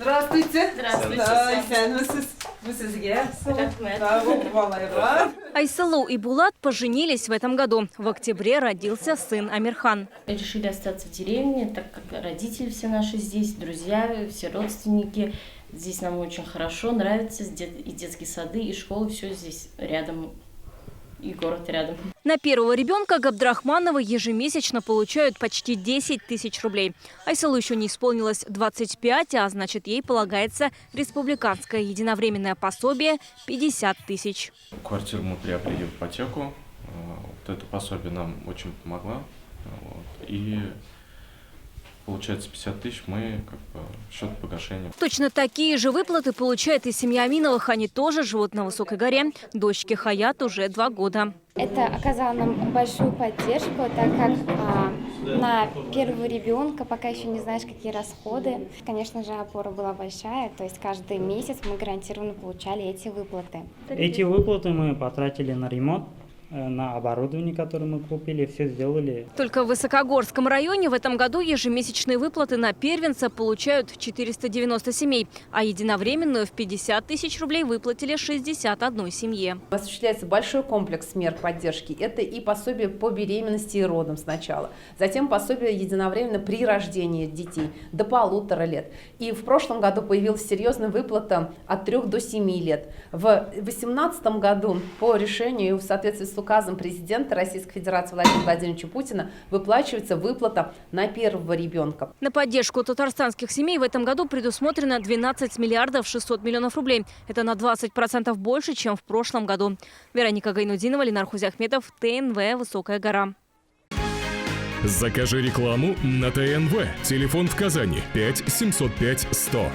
Здравствуйте. Здравствуйте. Айсалу и Булат поженились в этом году. В октябре родился сын Амирхан. Решили остаться в деревне, так как родители все наши здесь, друзья, все родственники. Здесь нам очень хорошо, нравится, и детские сады, и школы, все здесь рядом, и город рядом. На первого ребенка Габдрахмановы ежемесячно получают почти 10 тысяч рублей. Айсалу еще не исполнилось 25, а значит, ей полагается республиканское единовременное пособие 50 тысяч. Квартиру мы приобрели в ипотеку. Вот это пособие нам очень помогло. И получается 50 тысяч мы счет погашения. Точно такие же выплаты получает и семья Аминовых. Они тоже живут на Высокой горе. Дочке Хаят уже 2 года. Это оказало нам большую поддержку, так как на первого ребенка пока еще не знаешь, какие расходы. Конечно же, опора была большая, то есть каждый месяц мы гарантированно получали эти выплаты. Эти выплаты мы потратили на ремонт, на оборудование, которое мы купили, все сделали. Только в Высокогорском районе в этом году ежемесячные выплаты на первенца получают 490 семей, а единовременную в 50 тысяч рублей выплатили 61 семье. Осуществляется большой комплекс мер поддержки. Это и пособие по беременности и родам сначала, затем пособие единовременно при рождении детей до 1,5 лет. И в прошлом году появилась серьезная выплата от 3 до 7 лет. В 2018 году по решению в соответствии с указом президента Российской Федерации Владимира Владимировича Путина выплачивается выплата на первого ребенка. На поддержку татарстанских семей в этом году предусмотрено 12 миллиардов 600 миллионов рублей. Это на 20% больше, чем в прошлом году. Вероника Гайнудинова, Ленар Хузяхметов, ТНВ «Высокая гора». Закажи рекламу на ТНВ. Телефон в Казани 5 705 100.